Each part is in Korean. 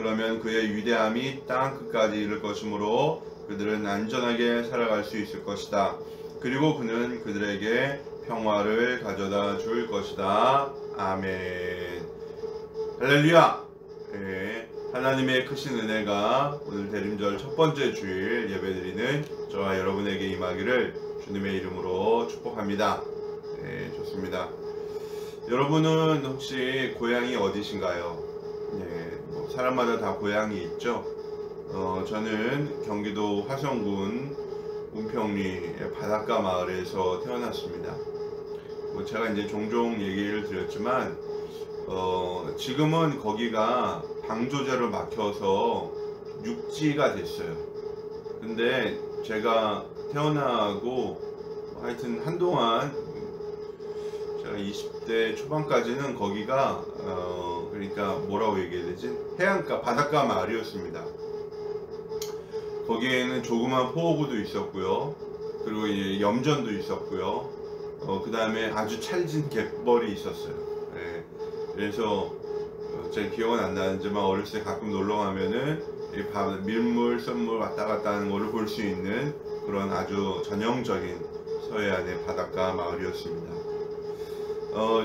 그러면 그의 위대함이 땅 끝까지 이를 것이므로 그들은 안전하게 살아갈 수 있을 것이다. 그리고 그는 그들에게 평화를 가져다 줄 것이다. 아멘. 할렐루야. 예, 하나님의 크신 은혜가 오늘 대림절 첫 번째 주일 예배드리는 저와 여러분에게 임하기를 주님의 이름으로 축복합니다. 예, 좋습니다. 여러분은 혹시 고향이 어디신가요? 예, 뭐 사람마다 다 고향이 있죠. 저는 경기도 화성군 운평리의 바닷가 마을에서 태어났습니다. 뭐 제가 이제 종종 얘기를 드렸지만 지금은 거기가 방조제로 막혀서 육지가 됐어요. 근데 제가 태어나고 하여튼 한동안 제가 20대 초반까지는 거기가 그러니까 뭐라고 얘기해야 되지? 해안가 바닷가 마을이었습니다. 거기에는 조그만 포호구도 있었고요. 그리고 이제 염전도 있었고요. 그 다음에 아주 찰진 갯벌이 있었어요. 예, 그래서 제 기억은 안 나는지만 어렸을 때 가끔 놀러 가면은 밀물, 썰물 왔다 갔다 하는 거를 볼 수 있는 그런 아주 전형적인 서해안의 바닷가 마을이었습니다.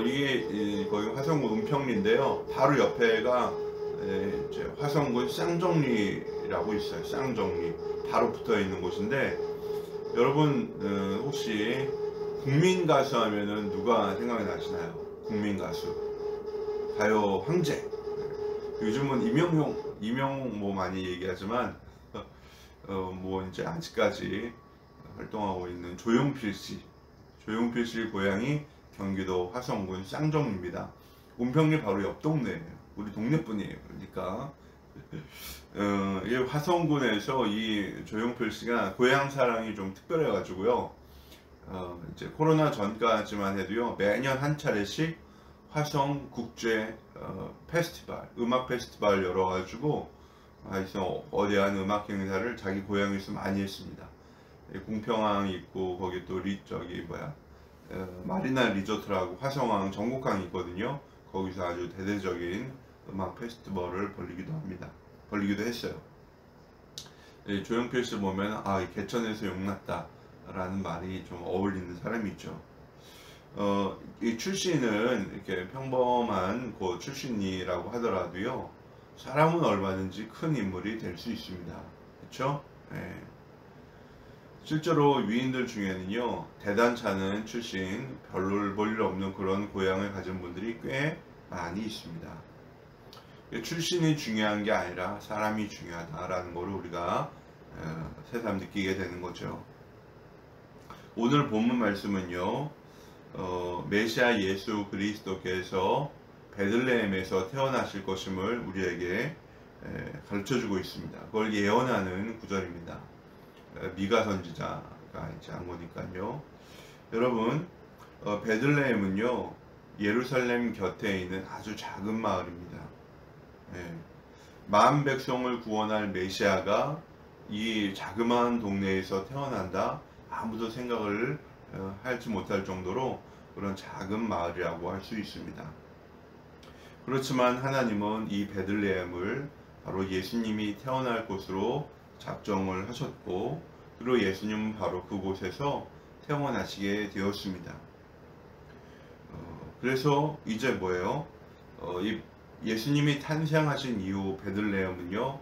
이게 거기 화성군 은평리인데요. 바로 옆에가 이제 화성군 쌍정리라고 있어요. 쌍정리 바로 붙어 있는 곳인데, 여러분 혹시 국민 가수 하면은 누가 생각이 나시나요? 국민 가수 가요 황제. 요즘은 이명용 뭐 많이 얘기하지만 뭐 이제 아직까지 활동하고 있는 조용필 씨 고향이 경기도 화성군 쌍정리입니다. 운평리 바로 옆 동네예요. 우리 동네 분이에요. 그러니까 이 화성군에서 이 조용필 씨가 고향 사랑이 좀 특별해 가지고요. 이제 코로나 전까지만 해도요, 매년 한 차례씩 화성 국제 페스티벌, 음악 페스티벌 열어가지고 하여튼 거대한 음악 행사를 자기 고향에서 많이 했습니다. 공평항 있고 거기 또 마리나 리조트라고 화성항 전곡항이 있거든요. 거기서 아주 대대적인 음악 페스티벌을 벌리기도 했어요. 조용필 씨 보면 개천에서 용났다 라는 말이 좀 어울리는 사람이 있죠. 이 출신은 이렇게 평범한 출신이라고 하더라도요, 사람은 얼마든지 큰 인물이 될 수 있습니다. 그렇죠? 네. 실제로 위인들 중에는요, 대단찮은 출신, 별로 볼 일 없는 그런 고향을 가진 분들이 꽤 많이 있습니다. 출신이 중요한 게 아니라 사람이 중요하다라는 것을 우리가 새삼 느끼게 되는 거죠. 오늘 본문 말씀은요, 메시아 예수 그리스도께서 베들레헴에서 태어나실 것임을 우리에게 가르쳐주고 있습니다. 그걸 예언하는 구절입니다. 미가 선지자가 이제 한 거니까요. 여러분, 베들레헴은요, 예루살렘 곁에 있는 아주 작은 마을입니다. 만 백성을 구원할 메시아가 이 자그마한 동네에서 태어난다, 아무도 생각을 하지 못할 정도로 그런 작은 마을이라고 할 수 있습니다. 그렇지만 하나님은 이 베들레헴을 바로 예수님이 태어날 곳으로 작정을 하셨고, 그리고 예수님은 바로 그곳에서 태어나시게 되었습니다. 그래서 이제 뭐예요? 이 예수님이 탄생하신 이후 베들레헴은요,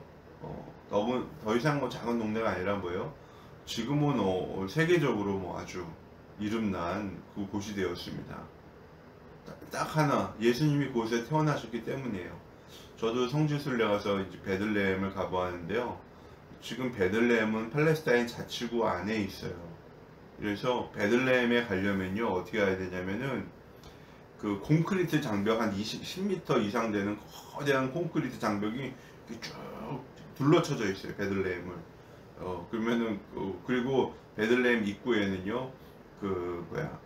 너무 더 이상 뭐 작은 동네가 아니라 뭐예요? 지금은 세계적으로 아주 이름난 그 곳이 되었습니다. 딱 하나, 예수님이 그곳에 태어나셨기 때문이에요. 저도 성지순례 가서 이제 베들레헴을 가보았는데요. 지금 베들레헴은 팔레스타인 자치구 안에 있어요. 그래서 베들레헴에 가려면요, 어떻게 해야 되냐면은 그 콘크리트 장벽 한 10m 이상 되는 거대한 콘크리트 장벽이 쭉 둘러쳐져 있어요, 베들레헴을. 그러면은 그리고 베들레헴 입구에는요,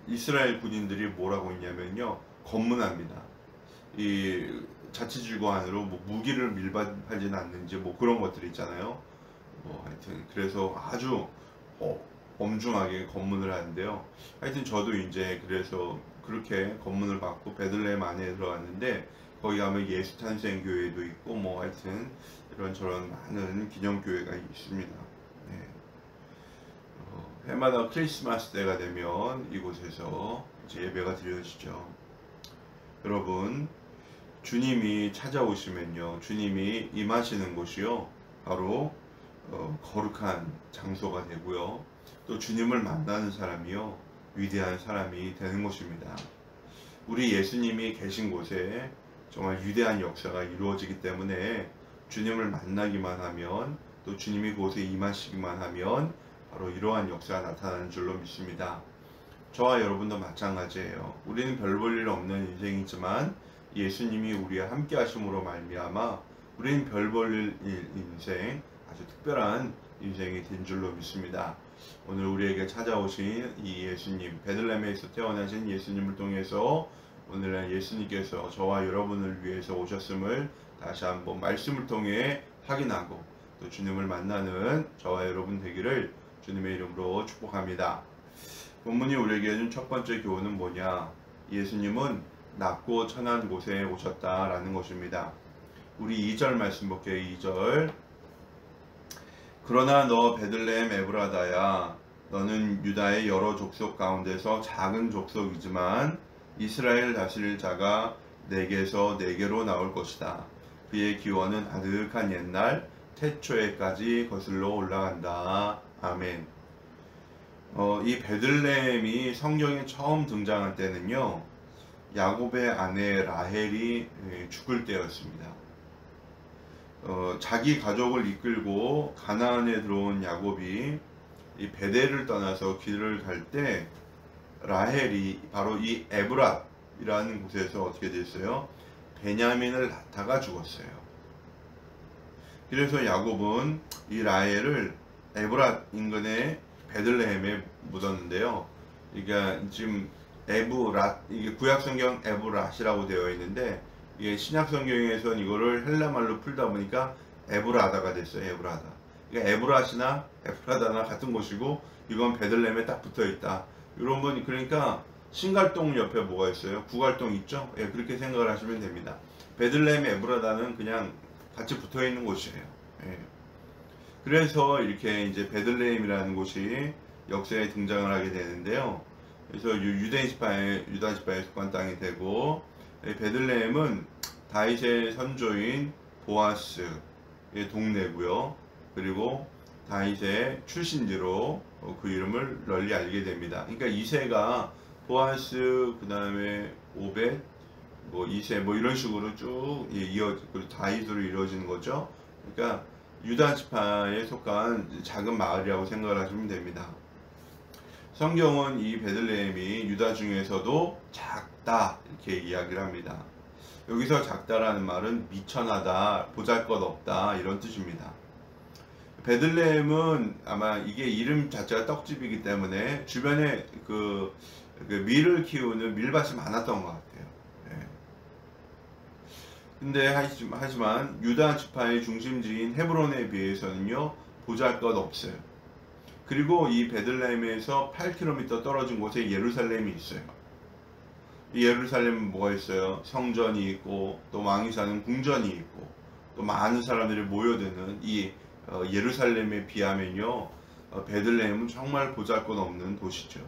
이스라엘 군인들이 뭐라고 있냐면요, 검문합니다. 이 자치지구 안으로 뭐 무기를 밀반하지는 않는지 뭐 그런 것들 있잖아요. 하여튼 그래서 아주 엄중하게 검문을 하는데요. 하여튼 저도 이제 그래서 그렇게 검문을 받고 베들레헴 안에 들어갔는데, 거기 가면 예수 탄생 교회도 있고 하여튼 이런저런 많은 기념교회가 있습니다. 네. 해마다 크리스마스 때가 되면 이곳에서 이제 예배가 드려지죠. 여러분, 주님이 찾아오시면요, 주님이 임하시는 곳이요, 바로 거룩한 장소가 되고요, 또 주님을 만나는 사람이요, 위대한 사람이 되는 곳입니다. 우리 예수님이 계신 곳에 정말 위대한 역사가 이루어지기 때문에 주님을 만나기만 하면, 또 주님이 그곳에 임하시기만 하면 바로 이러한 역사가 나타나는 줄로 믿습니다. 저와 여러분도 마찬가지예요. 우리는 별 볼 일 없는 인생이지만 예수님이 우리와 함께 하심으로 말미암아 우리는 별 볼 일 인생, 아주 특별한 인생이 된 줄로 믿습니다. 오늘 우리에게 찾아오신 이 예수님, 베들레헴에서 태어나신 예수님을 통해서 오늘날 예수님께서 저와 여러분을 위해서 오셨음을 다시 한번 말씀을 통해 확인하고, 또 주님을 만나는 저와 여러분 되기를 주님의 이름으로 축복합니다. 본문이 우리에게 준 첫 번째 교훈은 뭐냐? 예수님은 낮고 천한 곳에 오셨다라는 것입니다. 우리 2절 말씀 볼게요. 2절. 그러나 너 베들레헴 에브라다야, 너는 유다의 여러 족속 가운데서 작은 족속이지만 이스라엘 다스릴 자가 내게서 내게로 나올 것이다. 그의 기원은 아득한 옛날 태초에까지 거슬러 올라간다. 아멘. 이 베들레헴이 성경에 처음 등장할 때는요, 야곱의 아내 라헬이 죽을 때였습니다. 자기 가족을 이끌고 가나안에 들어온 야곱이 이 베델을 떠나서 길을 갈 때 라헬이 바로 이 에브랏이라는 곳에서 어떻게 됐어요? 베냐민을 낳다가 죽었어요. 그래서 야곱은 이 라헬을 에브랏 인근의 베들레헴에 묻었는데요. 그러니까 지금 에브랏, 이게 구약성경 에브랏이라고 되어 있는데, 이게 신약성경에서는 이거를 헬라말로 풀다 보니까 에브라다가 됐어요. 에브라다. 그러니까 에브랏이나 에브라다나 같은 곳이고, 이건 베들레헴에 딱 붙어 있다. 이런 분, 그러니까 신갈동 옆에 뭐가 있어요? 구갈동 있죠? 예, 그렇게 생각을 하시면 됩니다. 베들레헴 에브라다는 그냥 같이 붙어 있는 곳이에요. 예. 그래서 이렇게 이제 베들레헴이라는 곳이 역사에 등장을 하게 되는데요. 그래서 유다 지파에 속한 땅이 되고, 베들레헴은 다윗의 선조인 보아스의 동네고요. 그리고 다윗의 출신지로 그 이름을 널리 알게 됩니다. 그러니까 이세가 보아스, 그 다음에 오벳, 뭐 이세, 뭐 이런 식으로 쭉 그리고 다윗으로 이루어지는 거죠. 그러니까 유다 지파에 속한 작은 마을이라고 생각을 하시면 됩니다. 성경은 이 베들레헴이 유다 중에서도 작다 이렇게 이야기를 합니다. 여기서 작다라는 말은 미천하다, 보잘것없다 이런 뜻입니다. 베들레헴은 아마 이게 이름 자체가 떡집이기 때문에 주변에 그 밀을 키우는 밀밭이 많았던 것 같아요. 예. 근데 하지만 유다 지파의 중심지인 헤브론에 비해서는요, 보잘것없어요. 그리고 이 베들레헴에서 8km 떨어진 곳에 예루살렘이 있어요. 이 예루살렘은 뭐가 있어요? 성전이 있고, 또 왕이 사는 궁전이 있고, 또 많은 사람들이 모여드는 이 예루살렘에 비하면요, 베들레헴은 정말 보잘것없는 도시죠.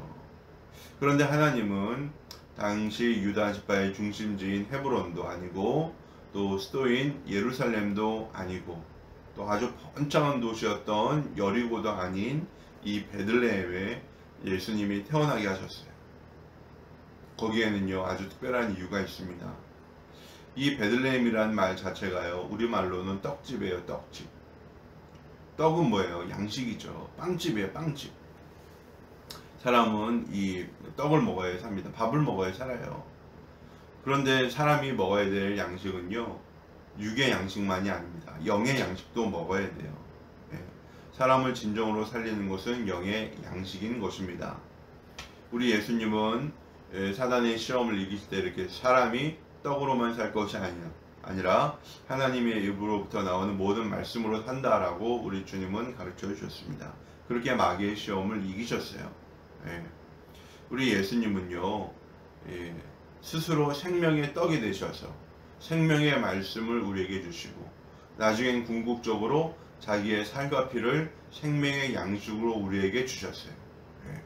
그런데 하나님은 당시 유다 지파의 중심지인 헤브론도 아니고, 또 수도인 예루살렘도 아니고, 또 아주 번창한 도시였던 여리고도 아닌 이 베들레헴에 예수님이 태어나게 하셨어요. 거기에는요, 아주 특별한 이유가 있습니다. 이 베들레헴이라는 말 자체가요, 우리말로는 떡집이에요. 떡집. 떡은 뭐예요? 양식이죠. 빵집이에요. 빵집. 사람은 이 떡을 먹어야 삽니다. 밥을 먹어야 살아요. 그런데 사람이 먹어야 될 양식은요, 육의 양식만이 아닙니다. 영의 양식도 먹어야 돼요. 예. 사람을 진정으로 살리는 것은 영의 양식인 것입니다. 우리 예수님은 사단의 시험을 이기실 때 이렇게 사람이 떡으로만 살 것이 아니라 하나님의 입으로부터 나오는 모든 말씀으로 산다라고 우리 주님은 가르쳐 주셨습니다. 그렇게 마귀의 시험을 이기셨어요. 예. 우리 예수님은요, 스스로 생명의 떡이 되셔서 생명의 말씀을 우리에게 주시고, 나중엔 궁극적으로 자기의 살과 피를 생명의 양식으로 우리에게 주셨어요. 예.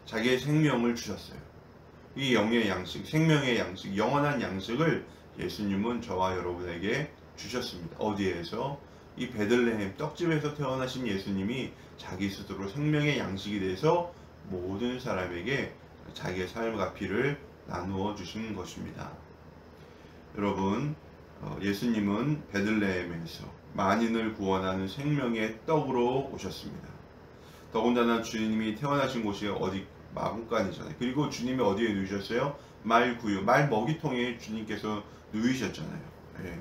자기의 생명을 주셨어요. 이 영의 양식, 생명의 양식, 영원한 양식을 예수님은 저와 여러분에게 주셨습니다. 어디에서? 이 베들레헴 떡집에서 태어나신 예수님이 자기 스스로 생명의 양식이 돼서 모든 사람에게 자기의 삶과 피를 나누어 주신 것입니다. 여러분, 예수님은 베들레헴에서 만인을 구원하는 생명의 떡으로 오셨습니다. 더군다나 주님이 태어나신 곳이 어디? 마군간이잖아요. 그리고 주님이 어디에 누우셨어요? 말구유, 말 먹이통에 주님께서 누이셨잖아요. 예.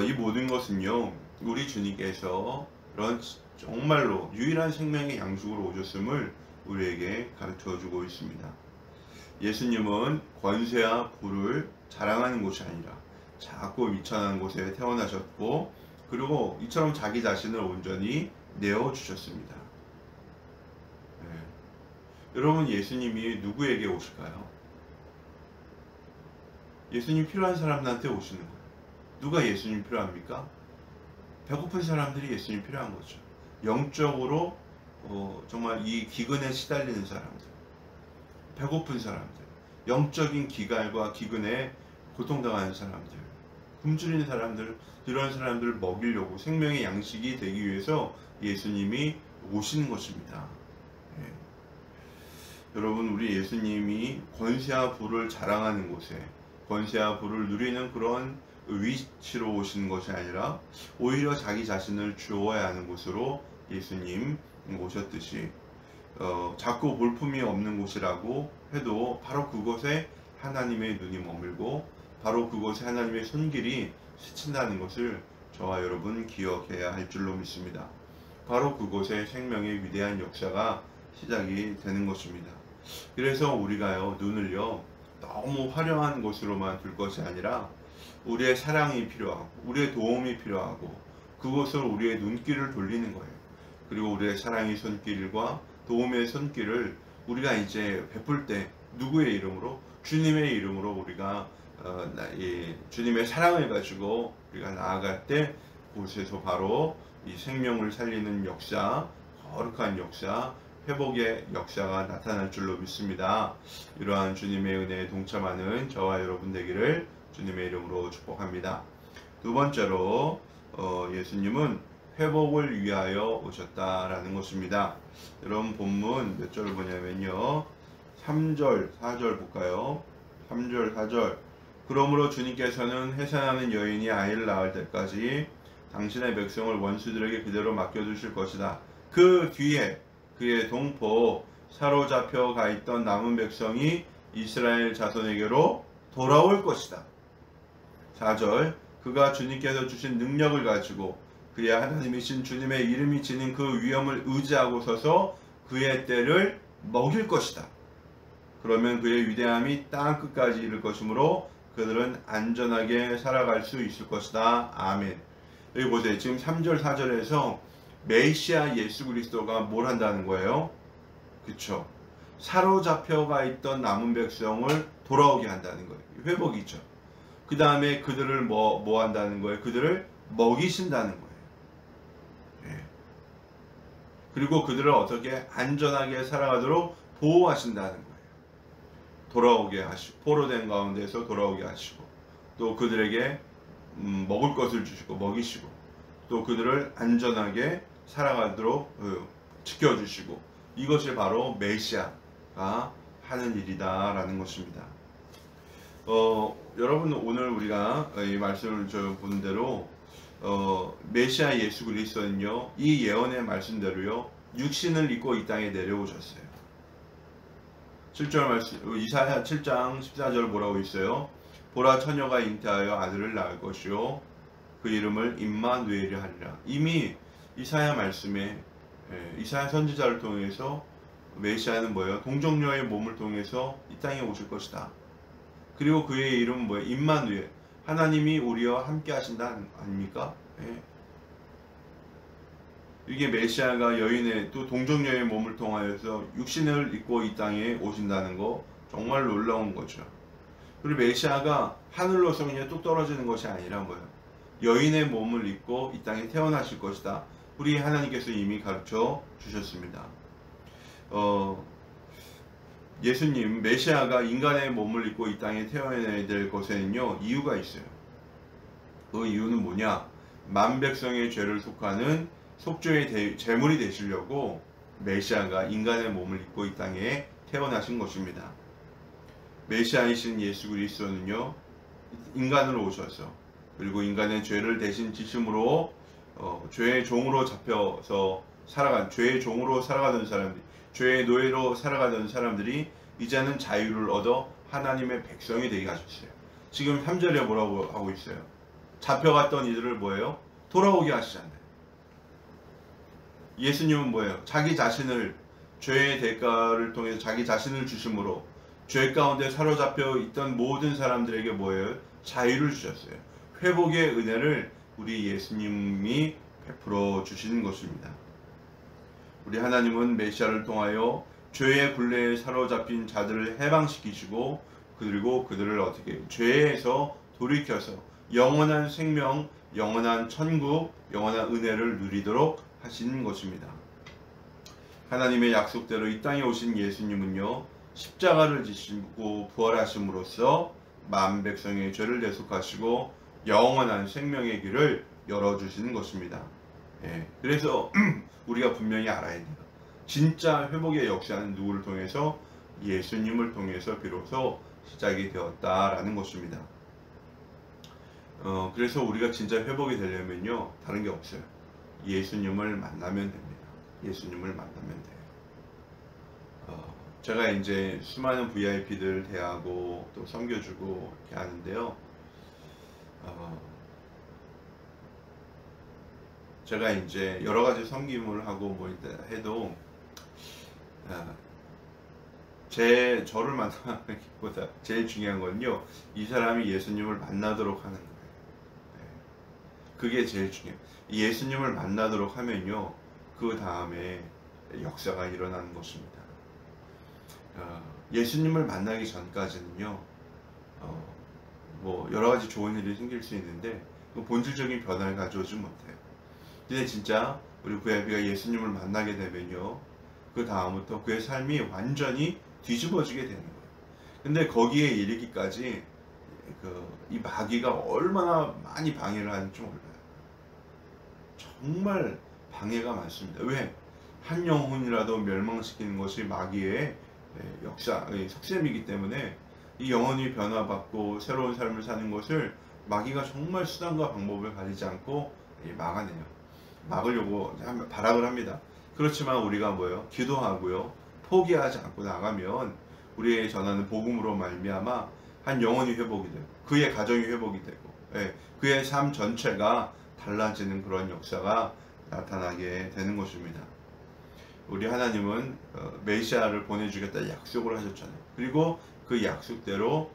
이 모든 것은요, 우리 주님께서 그런 정말로 유일한 생명의 양식으로 오셨음을 우리에게 가르쳐 주고 있습니다. 예수님은 권세와 부를 자랑하는 곳이 아니라 작고 미천한 곳에 태어나셨고, 그리고 이처럼 자기 자신을 온전히 내어주셨습니다. 여러분, 예수님이 누구에게 오실까요? 예수님 필요한 사람들한테 오시는 거예요. 누가 예수님 필요합니까? 배고픈 사람들이 예수님 필요한 거죠. 영적으로 정말 이 기근에 시달리는 사람들, 배고픈 사람들, 영적인 기갈과 기근에 고통당하는 사람들, 굶주리는 사람들, 이런 사람들을 먹이려고 생명의 양식이 되기 위해서 예수님이 오시는 것입니다. 예. 여러분, 우리 예수님이 권세와 부를 자랑하는 곳에, 권세와 부를 누리는 그런 위치로 오시는 것이 아니라 오히려 자기 자신을 주어야 하는 곳으로 예수님 오셨듯이, 작고 볼품이 없는 곳이라고 해도 바로 그곳에 하나님의 눈이 머물고 바로 그곳에 하나님의 손길이 스친다는 것을 저와 여러분 기억해야 할 줄로 믿습니다. 바로 그곳에 생명의 위대한 역사가 시작이 되는 것입니다. 그래서 우리가요, 눈을요, 너무 화려한 곳으로만 둘 것이 아니라 우리의 사랑이 필요하고 우리의 도움이 필요하고 그곳으로 우리의 눈길을 돌리는 거예요. 그리고 우리의 사랑의 손길과 도움의 손길을 우리가 이제 베풀 때 누구의 이름으로? 주님의 이름으로 우리가 주님의 사랑을 가지고 우리가 나아갈 때 그곳에서 바로 이 생명을 살리는 역사, 거룩한 역사, 회복의 역사가 나타날 줄로 믿습니다. 이러한 주님의 은혜에 동참하는 저와 여러분 되기를 주님의 이름으로 축복합니다. 두 번째로 예수님은 회복을 위하여 오셨다라는 것입니다. 여러분, 본문 몇 절을 보냐면요, 3절 4절 볼까요? 3절 4절. 그러므로 주님께서는 해산하는 여인이 아이를 낳을 때까지 당신의 백성을 원수들에게 그대로 맡겨두실 것이다. 그 뒤에 그의 동포 사로잡혀 가 있던 남은 백성이 이스라엘 자손에게로 돌아올 것이다. 4절. 그가 주님께서 주신 능력을 가지고 그의 하나님이신 주님의 이름이 지닌 그 위엄을 의지하고 서서 그의 때를 먹일 것이다. 그러면 그의 위대함이 땅 끝까지 이를 것이므로 그들은 안전하게 살아갈 수 있을 것이다. 아멘. 여기 보세요. 지금 3절 4절에서 메시아 예수 그리스도가 뭘 한다는 거예요? 그쵸? 사로잡혀가 있던 남은 백성을 돌아오게 한다는 거예요. 회복이죠. 그 다음에 그들을 뭐 한다는 거예요? 그들을 먹이신다는 거예요. 예. 그리고 그들을 어떻게 안전하게 살아가도록 보호하신다는 거예요. 돌아오게 하시고, 포로된 가운데서 돌아오게 하시고, 또 그들에게 먹을 것을 주시고 먹이시고, 또 그들을 안전하게 살아가도록 지켜주시고, 이것이 바로 메시아가 하는 일이다 라는 것입니다. 여러분, 오늘 우리가 이 말씀을 본 대로 메시아 예수 그리스도는요, 이 예언의 말씀대로요, 육신을 입고 이 땅에 내려오셨어요. 7절 말씀, 이사야 7장 14절 뭐라고 있어요? 보라, 처녀가 잉태하여 아들을 낳을 것이요 그 이름을 임마누엘이라 하리라. 이미 이사야 말씀에, 이사야 선지자를 통해서 메시아는 뭐예요? 동정녀의 몸을 통해서 이 땅에 오실 것이다. 그리고 그의 이름은 뭐예요? 임마누엘, 하나님이 우리와 함께 하신다 아닙니까? 예. 이게 메시아가 여인의, 또 동정녀의 몸을 통하여서 육신을 입고 이 땅에 오신다는 거 정말 놀라운 거죠. 그리고 메시아가 하늘로서 그냥 뚝 떨어지는 것이 아니라 뭐예요? 여인의 몸을 입고 이 땅에 태어나실 것이다. 우리 하나님께서 이미 가르쳐 주셨습니다. 예수님 메시아가 인간의 몸을 입고 이 땅에 태어나야 될 것에는요 이유가 있어요. 그 이유는 뭐냐? 만 백성의 죄를 속하는 속죄의 제물이 되시려고 메시아가 인간의 몸을 입고 이 땅에 태어나신 것입니다. 메시아이신 예수 그리스도는요 인간으로 오셔서 그리고 인간의 죄를 대신 지심으로 죄의 종으로 잡혀서 죄의 종으로 살아가던 사람들이, 죄의 노예로 살아가던 사람들이 이제는 자유를 얻어 하나님의 백성이 되게 하셨어요. 지금 3절에 뭐라고 하고 있어요? 잡혀갔던 이들을 뭐예요? 돌아오게 하시잖아요. 예수님은 뭐예요? 자기 자신을, 죄의 대가를 통해서 자기 자신을 주심으로 죄 가운데 사로잡혀 있던 모든 사람들에게 뭐예요? 자유를 주셨어요. 회복의 은혜를 우리 예수님이 베풀어 주시는 것입니다. 우리 하나님은 메시아를 통하여 죄의 굴레에 사로잡힌 자들을 해방시키시고 그리고 그들을 어떻게 죄에서 돌이켜서 영원한 생명, 영원한 천국, 영원한 은혜를 누리도록 하시는 것입니다. 하나님의 약속대로 이 땅에 오신 예수님은요 십자가를 지시고 부활하심으로써 만 백성의 죄를 대속하시고 영원한 생명의 길을 열어주시는 것입니다. 그래서 우리가 분명히 알아야 돼요. 진짜 회복의 역사는 누구를 통해서? 예수님을 통해서 비로소 시작이 되었다라는 것입니다. 그래서 우리가 진짜 회복이 되려면요 다른 게 없어요. 예수님을 만나면 됩니다. 예수님을 만나면 돼요. 제가 이제 수많은 VIP들 대하고 또 섬겨주고 이렇게 하는데요. 제가 이제 여러 가지 섬김을 하고 뭐 해도 저를 만나기보다 제일 중요한 건요 이 사람이 예수님을 만나도록 하는 거예요. 그게 제일 중요해요. 예수님을 만나도록 하면요 그 다음에 역사가 일어나는 것입니다. 예수님을 만나기 전까지는요 뭐 여러 가지 좋은 일이 생길 수 있는데 본질적인 변화를 가져오지 못해요. 근데 진짜 우리 VIP가 예수님을 만나게 되면요 그 다음부터 그의 삶이 완전히 뒤집어지게 되는 거예요. 근데 거기에 이르기까지 이 마귀가 얼마나 많이 방해를 하는지 몰라요. 정말 방해가 많습니다. 왜? 한 영혼이라도 멸망시키는 것이 마귀의 속셈이기 때문에 이 영혼이 변화받고 새로운 삶을 사는 것을 마귀가 정말 수단과 방법을 가리지 않고 막아내요. 막으려고 발악을 합니다. 그렇지만 우리가 뭐예요? 기도하고요. 포기하지 않고 나가면 우리의 전하는 복음으로 말미암아 한 영혼이 회복이 되고 그의 가정이 회복이 되고 그의 삶 전체가 달라지는 그런 역사가 나타나게 되는 것입니다. 우리 하나님은 메시아를 보내주겠다 약속을 하셨잖아요. 그리고 그 약속대로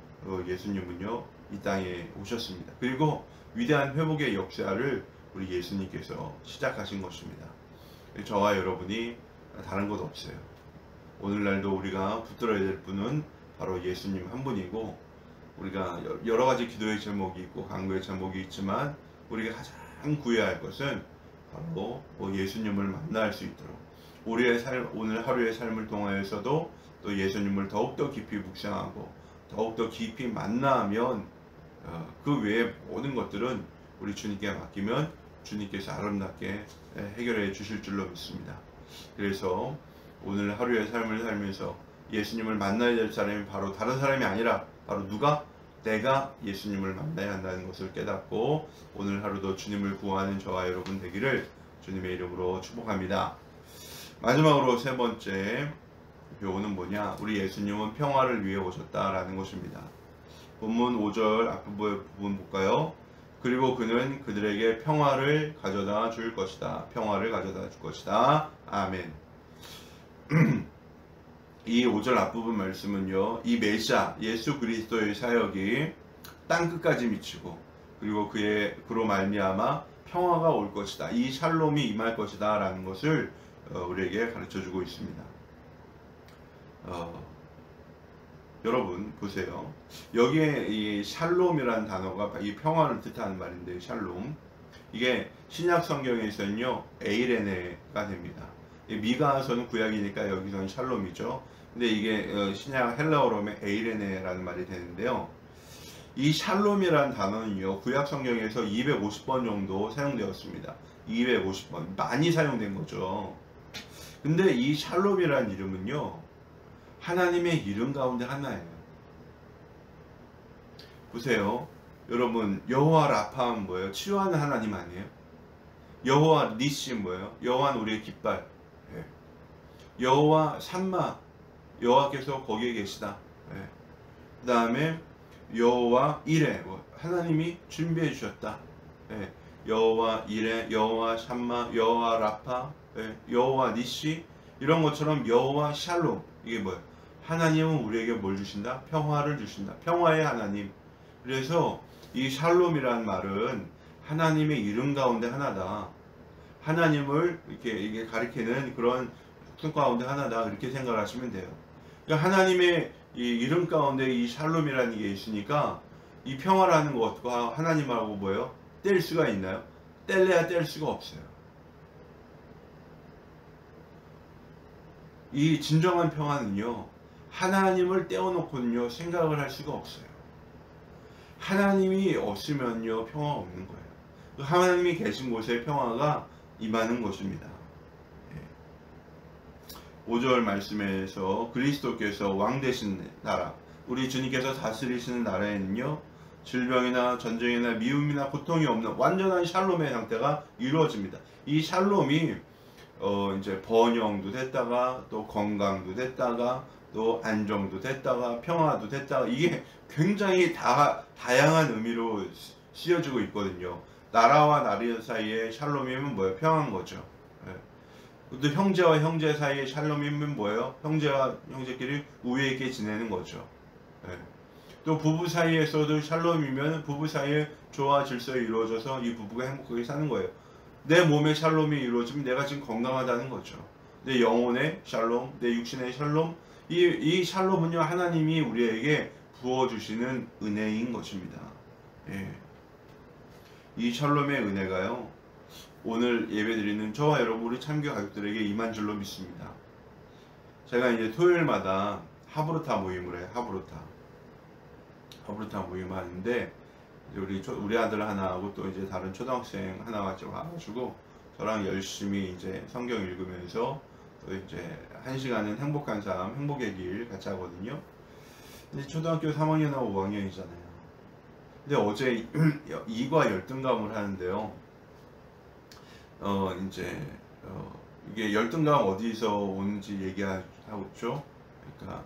예수님은요 이 땅에 오셨습니다. 그리고 위대한 회복의 역사를 우리 예수님께서 시작하신 것입니다. 저와 여러분이 다른 것 없어요. 오늘날도 우리가 붙들어야 될 분은 바로 예수님 한 분이고 우리가 여러 가지 기도의 제목이 있고 간구의 제목이 있지만 우리가 가장 구해야 할 것은 바로 예수님을 만날 수 있도록 우리의 오늘 하루의 삶을 통하여서도 또 예수님을 더욱더 깊이 묵상하고 더욱더 깊이 만나면 그 외의 모든 것들은 우리 주님께 맡기면 주님께서 아름답게 해결해 주실 줄로 믿습니다. 그래서 오늘 하루의 삶을 살면서 예수님을 만나야 될 사람이 바로 다른 사람이 아니라 바로 누가? 내가 예수님을 만나야 한다는 것을 깨닫고 오늘 하루도 주님을 구하는 저와 여러분 되기를 주님의 이름으로 축복합니다. 마지막으로 세 번째 교훈은 뭐냐? 우리 예수님은 평화를 위해 오셨다라는 것입니다. 본문 5절 앞부분 볼까요? 그리고 그는 그들에게 평화를 가져다 줄 것이다. 평화를 가져다 줄 것이다. 아멘. 이 5절 앞부분 말씀은요, 이 메시아 예수 그리스도의 사역이 땅 끝까지 미치고 그리고 그로 말미암아 평화가 올 것이다. 이 샬롬이 임할 것이다 라는 것을 우리에게 가르쳐 주고 있습니다. 여러분 보세요. 여기에 이 샬롬이라는 단어가 이 평화를 뜻하는 말인데, 샬롬, 이게 신약 성경에서는요 에이레네가 됩니다. 미가서는 구약이니까 여기서는 샬롬이죠. 근데 이게 신약 헬라어로 하면 에이레네라는 말이 되는데요. 이 샬롬이라는 단어는요 구약 성경에서 250번 정도 사용되었습니다. 250번, 많이 사용된 거죠. 근데 이 샬롬이라는 이름은요 하나님의 이름 가운데 하나예요. 보세요. 여러분, 여호와 라파는 뭐예요? 치유하는 하나님 아니에요? 여호와 니시는 뭐예요? 여호와는 우리의 깃발. 예. 여호와 삼마, 여호와께서 거기에 계시다. 예. 그 다음에 여호와 이레, 하나님이 준비해 주셨다. 예. 여호와 이레, 여호와 샴마, 여호와 라파, 예. 여호와 니시, 이런 것처럼 여호와 샬롬, 이게 뭐예요? 하나님은 우리에게 뭘 주신다? 평화를 주신다. 평화의 하나님. 그래서 이 샬롬이라는 말은 하나님의 이름 가운데 하나다. 하나님을 이게 가리키는 그런 뜻 가운데 하나다. 이렇게 생각하시면 돼요. 그러니까 하나님의 이 이름 가운데 이 샬롬이라는 게 있으니까 이 평화라는 것과 하나님하고 뭐예요? 뗄 수가 있나요? 뗄래야 뗄 수가 없어요. 이 진정한 평화는요, 하나님을 떼어놓고는요 생각을 할 수가 없어요. 하나님이 없으면요 평화가 없는 거예요. 하나님이 계신 곳에 평화가 임하는 것입니다. 5절 말씀에서 그리스도께서 왕 되신 나라, 우리 주님께서 다스리시는 나라에는요 질병이나 전쟁이나 미움이나 고통이 없는 완전한 샬롬의 상태가 이루어집니다. 이 샬롬이 이제 번영도 됐다가 또 건강도 됐다가 또 안정도 됐다가 평화도 됐다가, 이게 굉장히 다양한 의미로 씌워지고 있거든요. 나라와 나라 사이의 샬롬이면 뭐예요? 평화인 거죠. 예. 또 형제와 형제 사이의 샬롬이면 뭐예요? 형제와 형제끼리 우애 있게 지내는 거죠. 예. 또 부부 사이에서도 샬롬이면 부부 사이에 조화 질서가 이루어져서 이 부부가 행복하게 사는 거예요. 내 몸의 샬롬이 이루어지면 내가 지금 건강하다는 거죠. 내 영혼의 샬롬, 내 육신의 샬롬, 이 샬롬은요 하나님이 우리에게 부어주시는 은혜인 것입니다. 예. 이 샬롬의 은혜가요 오늘 예배드리는 저와 여러분 우리 참교 가족들에게 임한 줄로 믿습니다. 제가 이제 토요일마다 하브루타 모임을 해요. 하브루타 모임을 하는데, 우리 아들 하나하고 또 이제 다른 초등학생 하나가 와가지고 저랑 열심히 이제 성경 읽으면서 또 이제 1시간은 행복한 삶, 행복의 길 같이 하거든요. 근데 초등학교 3학년하고 5학년이잖아요. 근데 어제 이과 열등감을 하는데요. 이게 열등감 어디서 오는지 얘기하고 있죠. 그러니까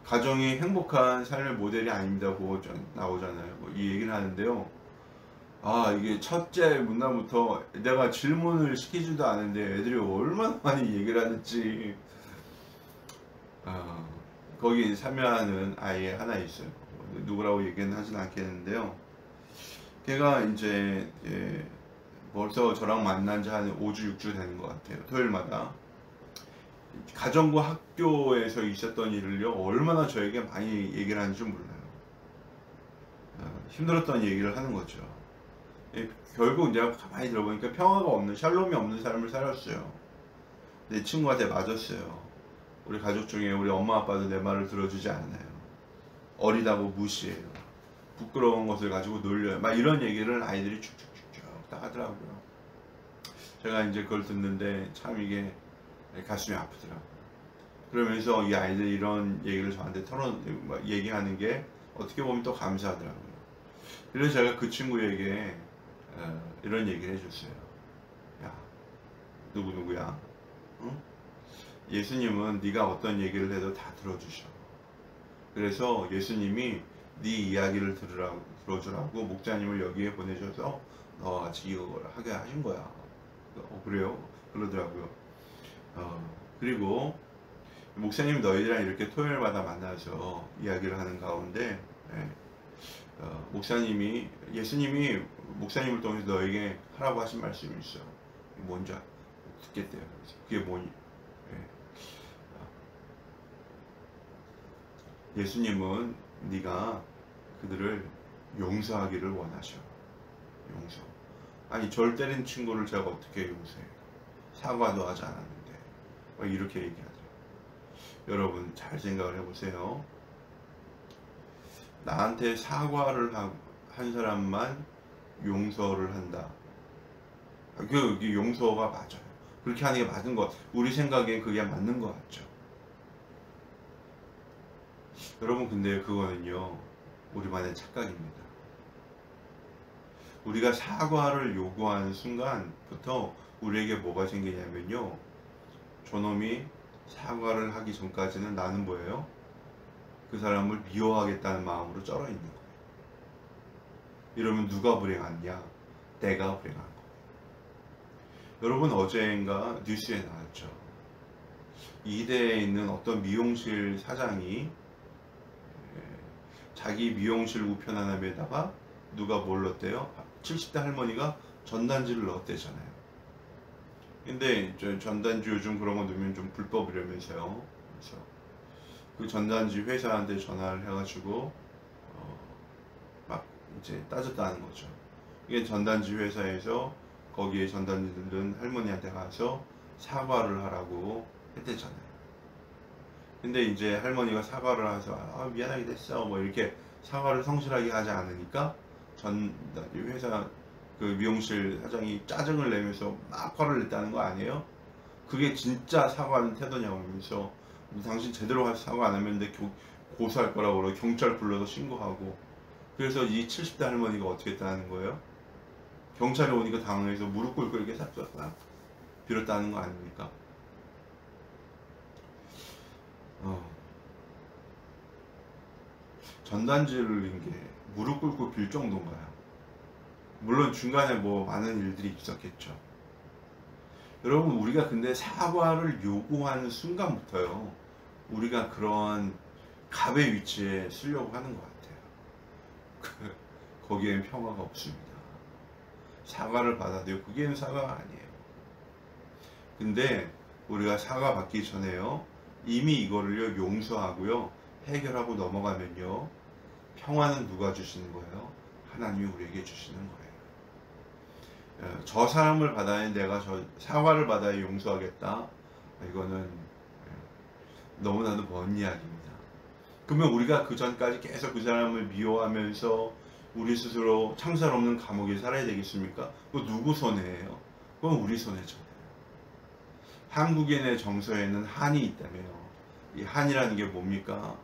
가정이 행복한 삶의 모델이 아닙니다고 나오잖아요. 이 얘기를 하는데요. 이게 첫째 문단부터 내가 질문을 시키지도 않은데 애들이 얼마나 많이 얘기를 하는지. 거기 참여하는 아이 하나 있어요. 누구라고 얘기는 하진 않겠는데요. 걔가 이제 벌써 저랑 만난 지 한 5주 6주 되는 것 같아요. 토요일마다 가정부 학교에서 있었던 일을요 얼마나 저에게 많이 얘기를 하는지 몰라요. 힘들었던 얘기를 하는 거죠. 결국 내가 가만히 들어보니까 평화가 없는, 샬롬이 없는 삶을 살았어요. 내 친구한테 맞았어요. 우리 가족 중에 우리 엄마 아빠도 내 말을 들어주지 않아요. 어리다고 무시해요. 부끄러운 것을 가지고 놀려요. 막 이런 얘기를 아이들이 쭉쭉쭉쭉 다 하더라고요. 제가 이제 그걸 듣는데 참 이게 가슴이 아프더라고요. 그러면서 이 아이들이 이런 얘기를 저한테 얘기하는 게 어떻게 보면 또 감사하더라고요. 그래서 제가 그 친구에게 이런 얘기를 해줬어요. 야, 누구야? 응? 예수님은 네가 어떤 얘기를 해도 다 들어주셔. 그래서 예수님이 네 이야기를 들어주라고 목자님을 여기에 보내셔서 너와 같이 이걸 하게 하신 거야. 그래요? 그러더라고요. 그리고 목사님 너희들이랑 이렇게 토요일마다 만나서 이야기를 하는 가운데 예수님이 목사님을 통해서 너에게 하라고 하신 말씀이 있어. 뭔지 듣겠대요. 그게 뭐니? 예수님은 네가 그들을 용서하기를 원하셔. 용서. 아니 절 때린 친구를 제가 어떻게 용서해요? 사과도 하지 않았는데. 이렇게 얘기하죠. 여러분 잘 생각을 해보세요. 나한테 사과를 한 사람만 용서를 한다. 그 용서가 맞아요. 그렇게 하는 게 맞는 것. 우리 생각엔 그게 맞는 것 같죠. 여러분 근데 그거는요 우리만의 착각입니다. 우리가 사과를 요구하는 순간부터 우리에게 뭐가 생기냐면요, 저놈이 사과를 하기 전까지는 나는 뭐예요? 그 사람을 미워하겠다는 마음으로 쩔어 있는 거예요. 이러면 누가 불행하냐? 내가 불행한 거예요. 여러분 어제인가 뉴스에 나왔죠. 이대에 있는 어떤 미용실 사장이 자기 미용실 우편 하나에다가 누가 뭘 넣었대요? 70대 할머니가 전단지를 넣었대잖아요. 근데 전단지 요즘 그런 거 넣으면 좀 불법이라면서요. 그래서 그 전단지 회사한테 전화를 해가지고 막 이제 따졌다는 거죠. 이게 전단지 회사에서 거기에 전단지 넣은 할머니한테 가서 사과를 하라고 했대잖아요. 근데 이제 할머니가 사과를 해서 미안하게 됐어 뭐 이렇게 사과를 성실하게 하지 않으니까 회사 그 미용실 사장이 짜증을 내면서 막 화를 냈다는 거 아니에요? 그게 진짜 사과하는 태도냐고 하면서 당신 제대로 사과 안 하면 내 고소할 거라고 그러고 경찰 불러서 신고하고. 그래서 이 70대 할머니가 어떻게 했다는 거예요? 경찰이 오니까 당황해서 무릎 꿇고 이렇게 싹싹 빌었다는 거 아닙니까? 전단지를 넣은 게 무릎 꿇고 빌 정도인가요? 물론 중간에 뭐 많은 일들이 있었겠죠. 여러분 우리가 근데 사과를 요구하는 순간부터요 우리가 그런 갑의 위치에 쓰려고 하는 것 같아요. 거기엔 평화가 없습니다. 사과를 받아도요 그게는 사과가 아니에요. 근데 우리가 사과 받기 전에요 이미 이거를요 용서하고요 해결하고 넘어가면요 평화는 누가 주시는 거예요? 하나님이 우리에게 주시는 거예요. 저 사람을 받아야 내가 저 사과를 받아야 용서하겠다. 이거는 너무나도 먼 이야기입니다. 그러면 우리가 그 전까지 계속 그 사람을 미워하면서 우리 스스로 창살 없는 감옥에 살아야 되겠습니까? 그거 누구 손해예요? 그건 우리 손해잖아요. 한국인의 정서에는 한이 있다며요. 이 한이라는 게 뭡니까?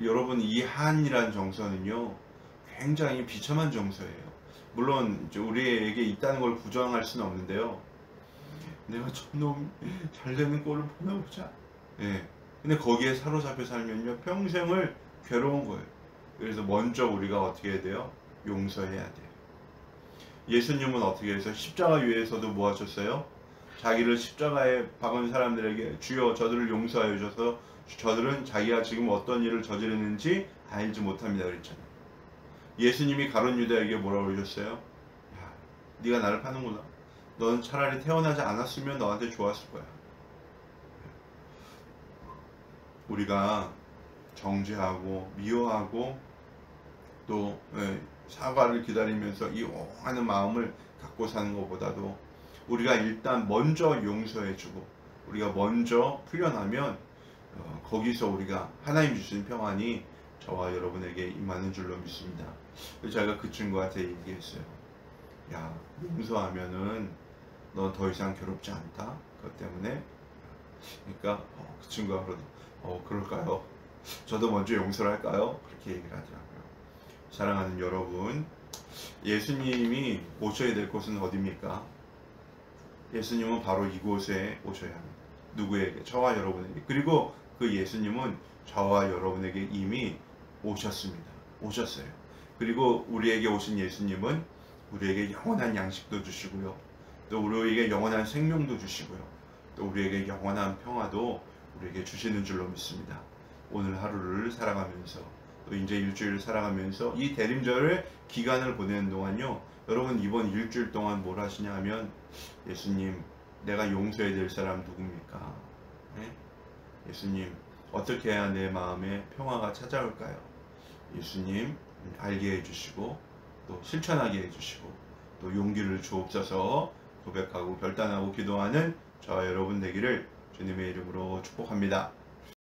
여러분 이 한이라는 정서는요 굉장히 비참한 정서예요. 물론 이제 우리에게 있다는 걸 부정할 수는 없는데요. 내가 저놈 잘되는 꼴을 보내보자. 예. 근데 거기에 사로잡혀 살면요 평생을 괴로운 거예요. 그래서 먼저 우리가 어떻게 해야 돼요? 용서해야 돼요. 예수님은 어떻게 해서 십자가 위에서도 뭐 하셨어요? 자기를 십자가에 박은 사람들에게 주여 저들을 용서하여 주셔서 저들은 자기가 지금 어떤 일을 저지르는지 알지 못합니다 그랬잖아요. 예수님이 가룟 유다에게 뭐라고 그러셨어요? 야, 네가 나를 파는구나. 너는 차라리 태어나지 않았으면 너한테 좋았을 거야. 우리가 정죄하고 미워하고 또 사과를 기다리면서 이 오하는 마음을 갖고 사는 것보다도 우리가 일단 먼저 용서해주고 우리가 먼저 풀려나면 거기서 우리가 하나님 주신 평안이 저와 여러분에게 임하는 줄로 믿습니다. 제가 그 친구한테 얘기했어요. 야, 용서하면은 넌 더 이상 괴롭지 않다. 그것 때문에. 그러니까 그 친구가 그럴까요? 저도 먼저 용서를 할까요? 그렇게 얘기를 하더라고요. 사랑하는 여러분, 예수님이 오셔야 될 곳은 어디입니까? 예수님은 바로 이곳에 오셔야 합니다. 누구에게? 저와 여러분에게. 그리고 그 예수님은 저와 여러분에게 이미 오셨습니다. 오셨어요. 그리고 우리에게 오신 예수님은 우리에게 영원한 양식도 주시고요. 또 우리에게 영원한 생명도 주시고요. 또 우리에게 영원한 평화도 우리에게 주시는 줄로 믿습니다. 오늘 하루를 살아가면서 또 이제 일주일을 살아가면서 이 대림절의 기간을 보내는 동안요. 여러분 이번 일주일 동안 뭘 하시냐 하면 예수님 내가 용서해야 될 사람 누굽니까? 네? 예수님 어떻게 해야 내 마음에 평화가 찾아올까요? 예수님 알게 해주시고 또 실천하게 해주시고 또 용기를 주옵소서. 고백하고 결단하고 기도하는 저와 여러분 되기를 주님의 이름으로 축복합니다.